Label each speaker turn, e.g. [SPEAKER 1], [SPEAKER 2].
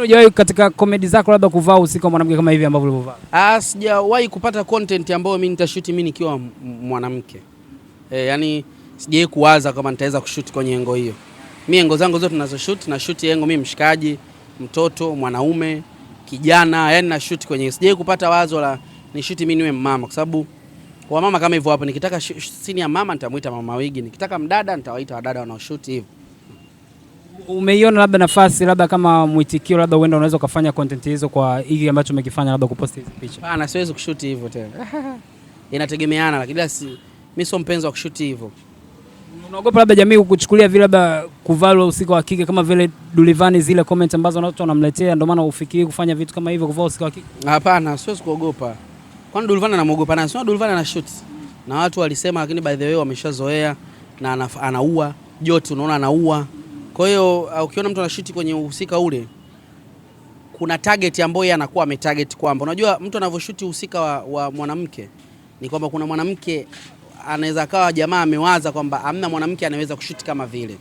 [SPEAKER 1] Hujawahi katika comedy zako labda kuvaa usiku wa mwanamke kama hivi ambavyo ulivyovaa?
[SPEAKER 2] Sijawahi kupata content ambayo mimi nitashoot mimi nikiwa mwanamke. Yani sijawahi kuwaza kama nitaweza kushoot kwenye engo hiyo. Mimi engo zangu zote ninazoshoot na shoot engo mimi mshikaji, mtoto, mwanaume, kijana, yani na shoot kwenye. Sijawahi kupata wazo la ni shoot mimi niwe mama kwa sababu wa mama kama hivyo hapo nikitaka scene ya mama nitamuita mama wigi, nikitaka mdada nitawaita wadada wanaoshoot hivyo.
[SPEAKER 1] Umeiona labda nafasi labda kama mwitikio labda uenda unaweza kufanya content hizo kwa hiki ambacho umekifanya labda kupost hizo picha?
[SPEAKER 2] Hapana, siwezi kushoot hivyo tena. Inategemeana, lakini mimi sio mpenzi wa kushoot hivyo.
[SPEAKER 1] Unaogopa labda jamii kukuchukulia vile labda kuvalwa usiku wa kike kama vile Dulivani, zile comment ambazo watu wanamletea ndio maana ufikiri kufanya vitu kama hivyo, kuvaa usiku wa kike?
[SPEAKER 2] Hapana, siwezi kuogopa. Kwani Dulivani anamuogopa na sio Dulivani ana shoot. Na watu walisema, lakini by the way wameshazoea na anaua joto, unaona anaua. Kwa hiyo ukiona mtu anashuti kwenye uhusika ule, kuna target ambayo yeye anakuwa ametarget kwamba unajua mtu anavyoshuti uhusika wa mwanamke ni kwamba kuna mwanamke anaweza kawa jamaa amewaza kwamba hamna mwanamke anaweza kushuti kama vile.